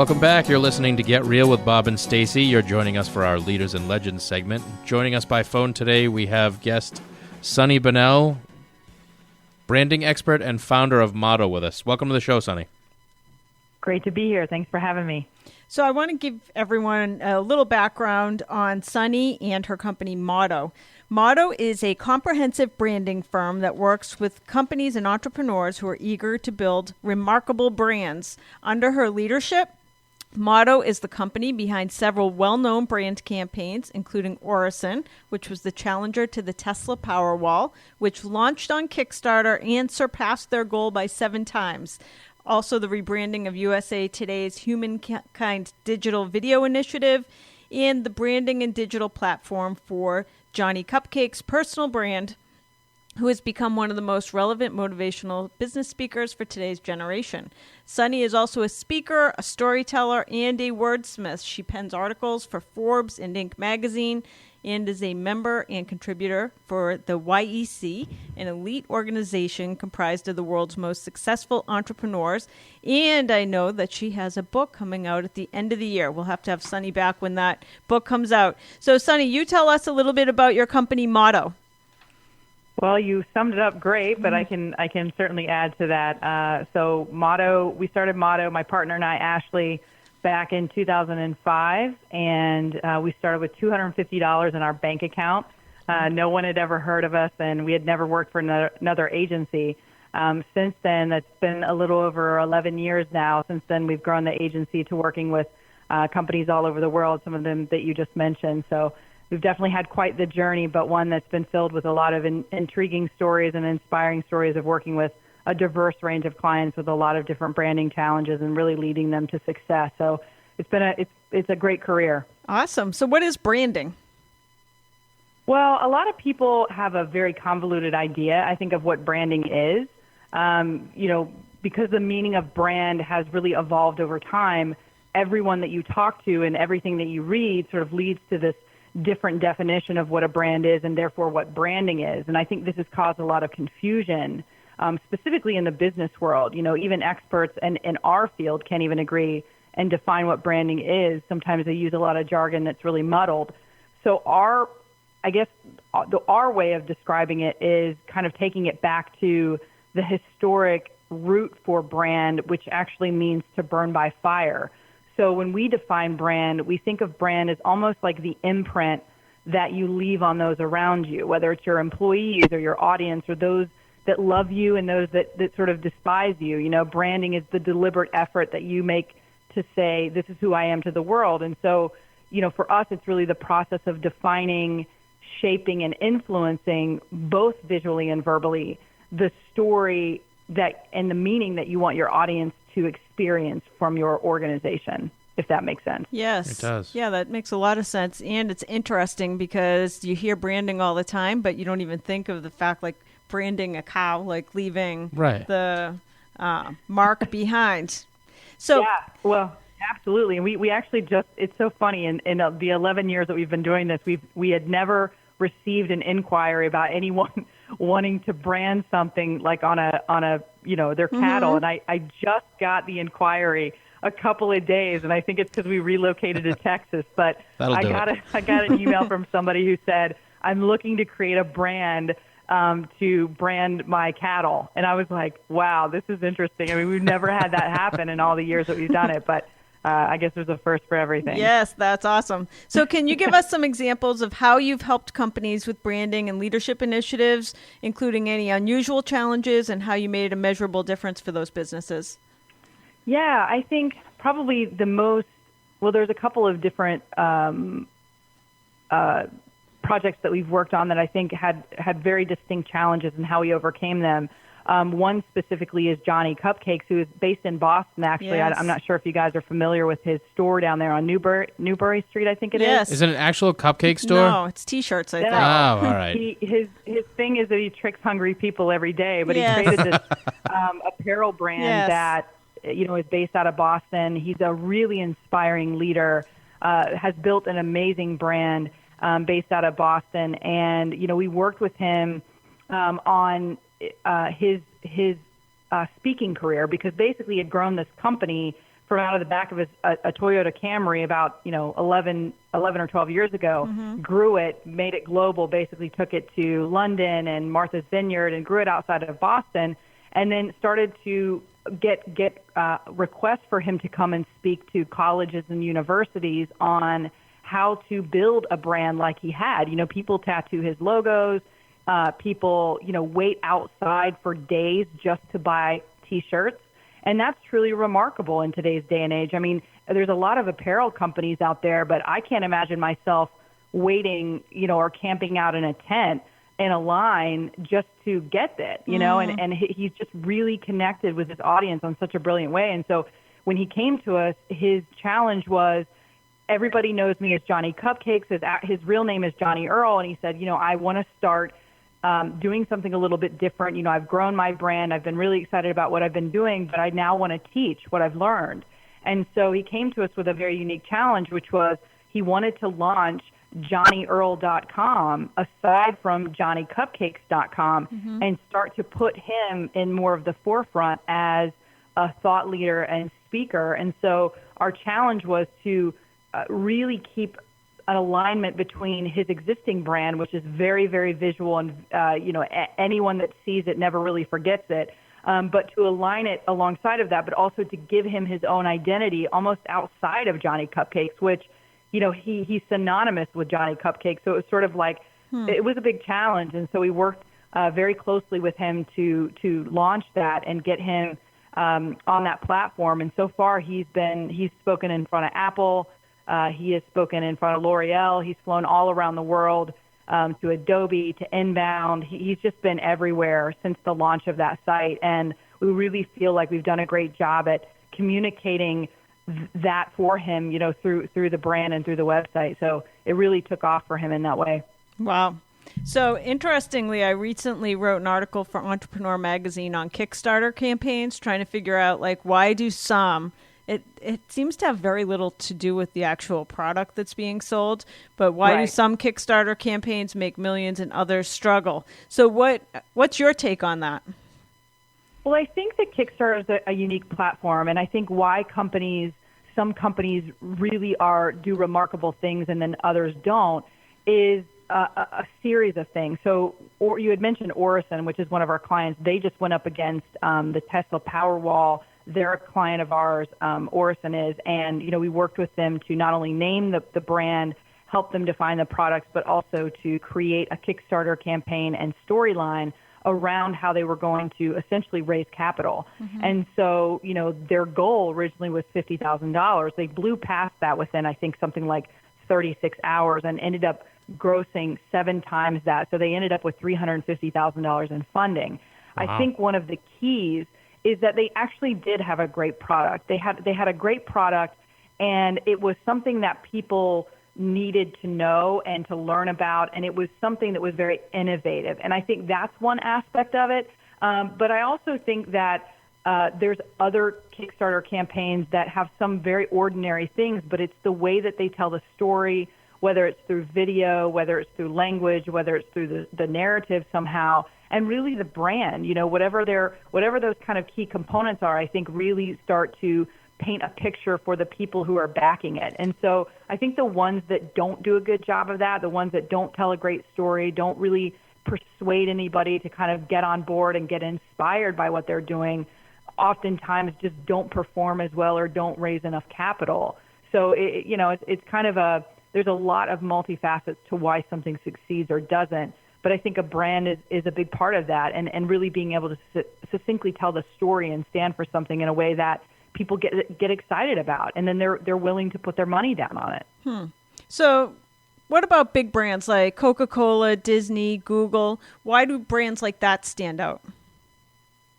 Welcome back. You're listening to Get Real with Bob and Stacy. You're joining us for our Leaders and Legends segment. Joining us by phone today, we have guest Sunny Bonnell, branding expert and founder of Motto, with us. Welcome to the show, Sunny. Great to be here. Thanks for having me. So I want to give everyone a little background on Sunny and her company Motto. Motto is a comprehensive branding firm that works with companies and entrepreneurs who are eager to build remarkable brands. Under her leadership, Motto is the company behind several well-known brand campaigns, including Orison, which was the challenger to the Tesla Powerwall, which launched on Kickstarter and surpassed their goal by 7 times. Also, the rebranding of USA Today's Humankind Digital Video Initiative, and the branding and digital platform for Johnny Cupcake's personal brand, who has become one of the most relevant motivational business speakers for today's generation. Sunny is also a speaker, a storyteller, and a wordsmith. She pens articles for Forbes and Inc. magazine and is a member and contributor for the YEC, an elite organization comprised of the world's most successful entrepreneurs. And I know that she has a book coming out at the end of the year. We'll have to have Sunny back when that book comes out. So, Sunny, you tell us a little bit about your company, Motto. Well, you summed it up great, but I can certainly add to that. So Motto, we started Motto, my partner and I, Ashley, back in 2005, and we started with $250 in our bank account. No one had ever heard of us, and we had never worked for another agency. Since then, that's been a little over 11 years now. Since then, we've grown the agency to working with companies all over the world, some of them that you just mentioned. So we've definitely had quite the journey, but one that's been filled with a lot of intriguing stories and inspiring stories of working with a diverse range of clients with a lot of different branding challenges and really leading them to success. So it's a great career. Awesome. So what is branding? Well, a lot of people have a very convoluted idea, I think, of what branding is. Because the meaning of brand has really evolved over time, everyone that you talk to and everything that you read sort of leads to this different definition of what a brand is and therefore what branding is. And I think this has caused a lot of confusion, specifically in the business world. Even experts in our field can't even agree and define what branding is. Sometimes they use a lot of jargon that's really muddled. So our way of describing it is kind of taking it back to the historic root for brand, which actually means to burn by fire. So when we define brand, we think of brand as almost like the imprint that you leave on those around you, whether it's your employees or your audience or those that love you and those that sort of despise you. Branding is the deliberate effort that you make to say, this is who I am to the world. And so, for us, it's really the process of defining, shaping, and influencing both visually and verbally the story that and the meaning that you want your audience to experience from your organization, if that makes sense. Yes. It does. Yeah, that makes a lot of sense. And it's interesting because you hear branding all the time, but you don't even think of the fact like branding a cow, like leaving the mark behind. So, yeah, well, absolutely. And we actually it's so funny. In the 11 years that we've been doing this, we had never received an inquiry about anyone wanting to brand something like on a their cattle. And I just got the inquiry a couple of days, and I think it's because we relocated to Texas. But I got an email from somebody who said, I'm looking to create a brand to brand my cattle. And I was like, wow, this is interesting. I mean, we've never had that happen in all the years that we've done it, but I guess there's a first for everything. Yes, that's awesome. So can you give us some examples of how you've helped companies with branding and leadership initiatives, including any unusual challenges and how you made a measurable difference for those businesses? Yeah, I think probably there's a couple of different projects that we've worked on that I think had very distinct challenges and how we overcame them. One specifically is Johnny Cupcakes, who is based in Boston, actually. Yes. I'm not sure if you guys are familiar with his store down there on Newbury Street, I think it is. Is it an actual cupcake store? No, it's T-shirts, I think. Oh, all right. His thing is that he tricks hungry people every day, but he created this apparel brand that is based out of Boston. He's a really inspiring leader, has built an amazing brand based out of Boston. And, we worked with him on his speaking career, because basically he had grown this company from out of the back of a Toyota Camry about 11 or 12 years ago, grew it, made it global, basically took it to London and Martha's Vineyard and grew it outside of Boston, and then started to get requests for him to come and speak to colleges and universities on how to build a brand like he had. People tattoo his logos. People, wait outside for days just to buy T-shirts. And that's truly remarkable in today's day and age. I mean, there's a lot of apparel companies out there, but I can't imagine myself waiting, or camping out in a tent in a line just to get it, and he's just really connected with his audience on such a brilliant way. And so when he came to us, his challenge was, everybody knows me as Johnny Cupcakes. His real name is Johnny Earl. And he said, I want to start doing something a little bit different. I've grown my brand. I've been really excited about what I've been doing, but I now want to teach what I've learned. And so he came to us with a very unique challenge, which was he wanted to launch JohnnyEarl.com aside from JohnnyCupcakes.com and start to put him in more of the forefront as a thought leader and speaker. And so our challenge was to really keep an alignment between his existing brand, which is very, very visual, and anyone that sees it never really forgets it. But to align it alongside of that, but also to give him his own identity almost outside of Johnny Cupcakes, which, he's synonymous with Johnny Cupcakes. So it was sort of like, it was a big challenge. And so we worked very closely with him to launch that and get him on that platform. And so far he's spoken in front of Apple. He has spoken in front of L'Oreal. He's flown all around the world to Adobe, to Inbound. He's just been everywhere since the launch of that site. And we really feel like we've done a great job at communicating that for him, through the brand and through the website. So it really took off for him in that way. Wow. So interestingly, I recently wrote an article for Entrepreneur Magazine on Kickstarter campaigns, trying to figure out, why do some... It seems to have very little to do with the actual product that's being sold, but why do some Kickstarter campaigns make millions and others struggle? So what's your take on that? Well, I think that Kickstarter is a unique platform, and I think why some companies really do remarkable things and then others don't is a series of things. So you had mentioned Orison, which is one of our clients. They just went up against the Tesla Powerwall. They're a client of ours, Orison is, and we worked with them to not only name the brand, help them define the products, but also to create a Kickstarter campaign and storyline around how they were going to essentially raise capital. And so, their goal originally was $50,000. They blew past that within, I think, something like 36 hours and ended up grossing 7 times that. So they ended up with $350,000 in funding. Wow. I think one of the keys is that they actually did have a great product. They had a great product, and it was something that people needed to know and to learn about, and it was something that was very innovative. And I think that's one aspect of it. But I also think that there's other Kickstarter campaigns that have some very ordinary things, but it's the way that they tell the story, whether it's through video, whether it's through language, whether it's through the narrative somehow, and really the brand, whatever those kind of key components are, I think really start to paint a picture for the people who are backing it. And so I think the ones that don't do a good job of that, the ones that don't tell a great story, don't really persuade anybody to kind of get on board and get inspired by what they're doing, oftentimes just don't perform as well or don't raise enough capital. So, it's kind of there's a lot of multifacets to why something succeeds or doesn't. But I think a brand is a big part of that, and really being able to succinctly tell the story and stand for something in a way that people get excited about, and then they're willing to put their money down on it. So what about big brands like Coca-Cola, Disney, Google? Why do brands like that stand out?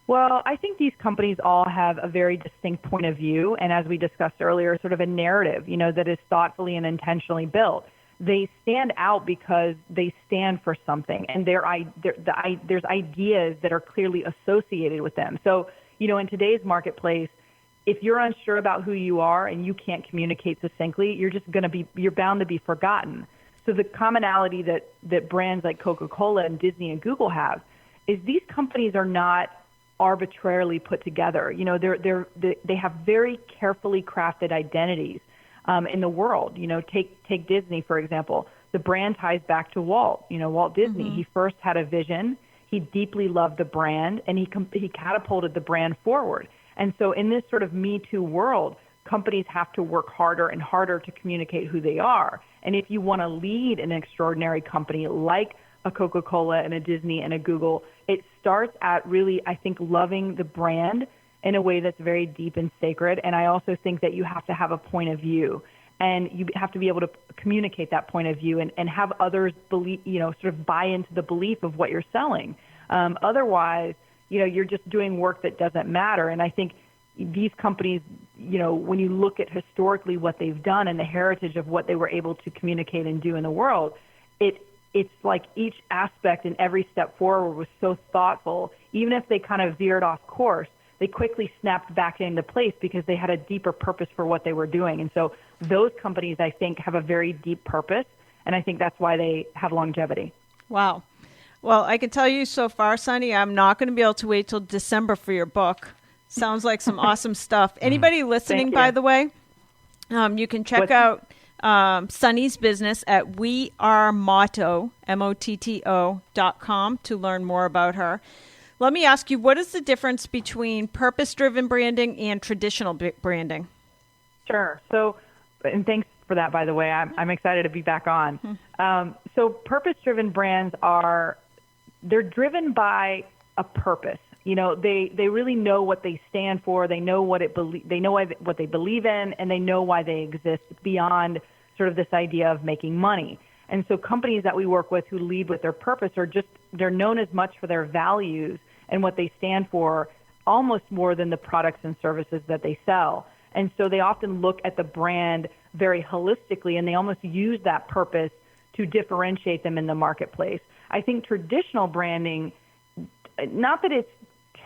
Well, I think these companies all have a very distinct point of view, and as we discussed earlier, sort of a narrative, that is thoughtfully and intentionally built. They stand out because they stand for something, and there's ideas that are clearly associated with them. So, in today's marketplace, if you're unsure about who you are and you can't communicate succinctly, you're bound to be forgotten. So the commonality that brands like Coca-Cola and Disney and Google have is these companies are not arbitrarily put together. You know, they have very carefully crafted identities in the world. You know, take Disney, for example. The brand ties back to Walt. You know, Walt Disney. Mm-hmm. He first had a vision. He deeply loved the brand, and he catapulted the brand forward. And so in this sort of Me Too world, companies have to work harder and harder to communicate who they are. And if you want to lead an extraordinary company like a Coca-Cola and a Disney and a Google, it starts at really, I think, loving the brand in a way that's very deep and sacred. And I also think that you have to have a point of view, and you have to be able to communicate that point of view and have others believe, you know, sort of buy into the belief of what you're selling. Otherwise, you know, you're just doing work that doesn't matter. And I think these companies, you know, when you look at historically what they've done and the heritage of what they were able to communicate and do in the world, it's like each aspect and every step forward was so thoughtful. Even if they kind of veered off course, they quickly snapped back into place because they had a deeper purpose for what they were doing. And so those companies, I think, have a very deep purpose, and I think that's why they have longevity. Wow. Well, I can tell you so far, Sunny, I'm not going to be able to wait till December for your book. Sounds like some awesome stuff. Anybody listening, by the way, you can check out Sunny's business at wearemotto, MOTTO.com to learn more about her. Let me ask you, what is the difference between purpose-driven branding and traditional branding? Sure. So, and thanks for that, by the way. I'm excited to be back on. So purpose-driven brands they're driven by a purpose. You know, they really know what they stand for. They know what what they believe in, and they know why they exist beyond sort of this idea of making money. And so companies that we work with who lead with their purpose they're known as much for their values and what they stand for, almost more than the products and services that they sell. And so they often look at the brand very holistically, and they almost use that purpose to differentiate them in the marketplace. I think traditional branding, not that it's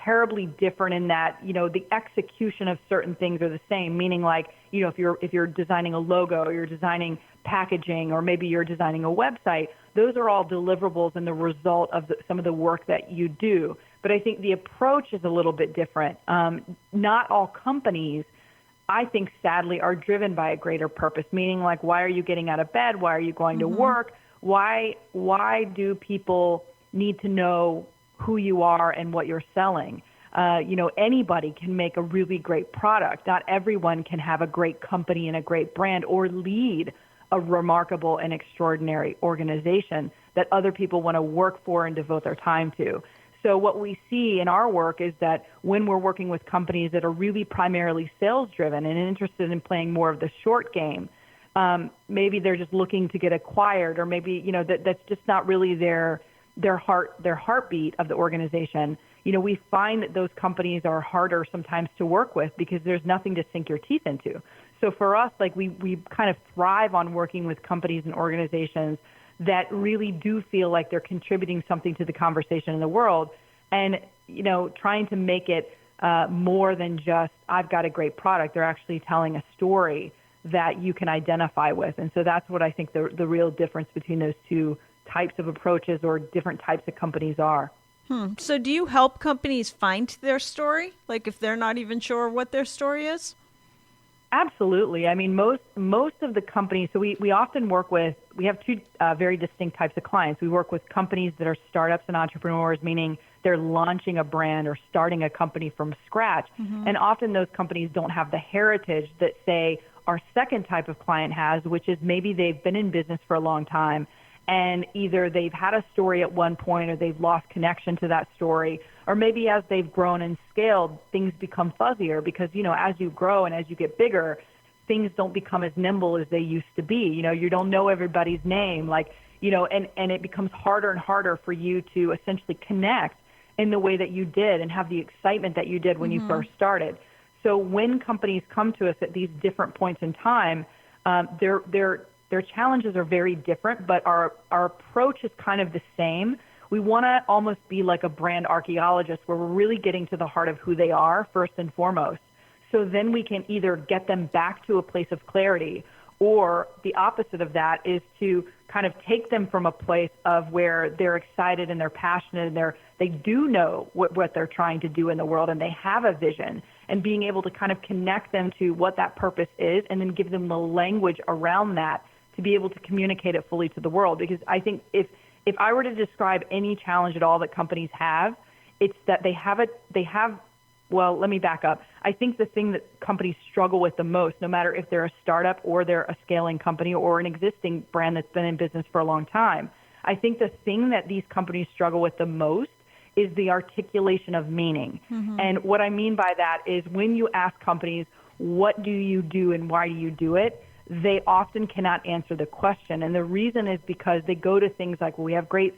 terribly different in that, you know, the execution of certain things are the same, meaning like, you know, if you're designing a logo, or you're designing packaging, or maybe you're designing a website, those are all deliverables and the result of some of the work that you do. But I think the approach is a little bit different. Not all companies, I think, sadly, are driven by a greater purpose, meaning like, why are you getting out of bed? Why are you going to work? Why do people need to know who you are and what you're selling? You know, anybody can make a really great product. Not everyone can have a great company and a great brand or lead a remarkable and extraordinary organization that other people want to work for and devote their time to. So what we see in our work is that when we're working with companies that are really primarily sales-driven and interested in playing more of the short game, maybe they're just looking to get acquired, or maybe, you know, that's just not really their heartbeat of the organization. You know, we find that those companies are harder sometimes to work with because there's nothing to sink your teeth into. So for us, like we kind of thrive on working with companies and organizations that really do feel like they're contributing something to the conversation in the world, and, you know, trying to make it more than just, I've got a great product. They're actually telling a story that you can identify with. And so that's what I think the real difference between those two types of approaches or different types of companies are. So do you help companies find their story? Like if they're not even sure what their story is? Absolutely. I mean, most of the companies, so we often work with, we have two very distinct types of clients. We work with companies that are startups and entrepreneurs, meaning they're launching a brand or starting a company from scratch. And often those companies don't have the heritage that, say, our second type of client has, which is maybe they've been in business for a long time, and either they've had a story at one point or they've lost connection to that story, or maybe as they've grown and scaled, things become fuzzier because, you know, as you grow and as you get bigger, things don't become as nimble as they used to be. You know, you don't know everybody's name, like, you know, and it becomes harder and harder for you to essentially connect in the way that you did and have the excitement that you did when you first started. So when companies come to us at these different points in time, their challenges are very different, but our approach is kind of the same. We want to almost be like a brand archaeologist where we're really getting to the heart of who they are first and foremost. So then we can either get them back to a place of clarity, Or the opposite of that is to kind of take them from a place of where they're excited and they're passionate and they do know what they're trying to do in the world and they have a vision, and being able to kind of connect them to what that purpose is and then give them the language around that to be able to communicate it fully to the world. Because I think if I were to describe any challenge at all that companies have, it's that well, let me back up. I think the thing that companies struggle with the most, no matter if they're a startup or they're a scaling company or an existing brand that's been in business for a long time, I think the thing that these companies struggle with the most is the articulation of meaning. Mm-hmm. And what I mean by that is when you ask companies, what do you do and why do you do it? They often cannot answer the question. And the reason is because they go to things like, well, we have great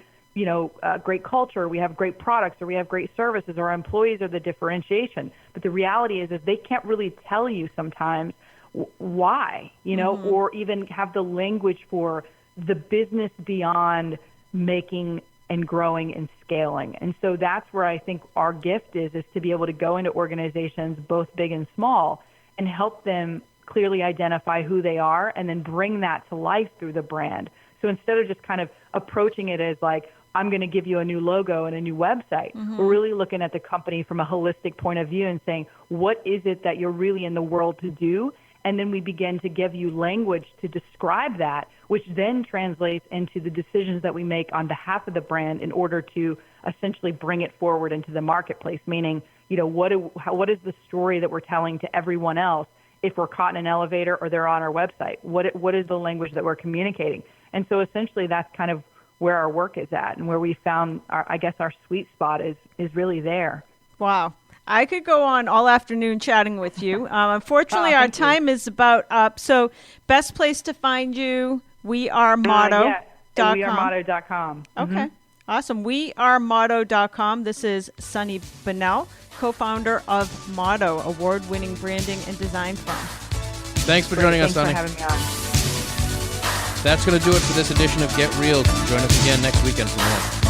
culture, we have great products, or we have great services, or our employees are the differentiation. But the reality is they can't really tell you sometimes why, mm-hmm. or even have the language for the business beyond making and growing and scaling. And so that's where I think our gift is to be able to go into organizations, both big and small, and help them clearly identify who they are and then bring that to life through the brand. So instead of just kind of approaching it as like, I'm going to give you a new logo and a new website, mm-hmm. we're really looking at the company from a holistic point of view and saying, what is it that you're really in the world to do? And then we begin to give you language to describe that, which then translates into the decisions that we make on behalf of the brand in order to essentially bring it forward into the marketplace, meaning, what is the story that we're telling to everyone else if we're caught in an elevator or they're on our website? What is the language that we're communicating? And so essentially that's kind of where our work is at and where we found our sweet spot is really there. Wow. I could go on all afternoon chatting with you. Unfortunately, our time is about up. So best place to find you, wearemotto.com. wearemotto.com. Okay. Mm-hmm. Awesome. wearemotto.com. This is Sunny Bonnell, co-founder of Motto, award-winning branding and design firm. Thanks for joining us, Sunny. Thanks for having me on. That's going to do it for this edition of Get Real. Join us again next weekend for more.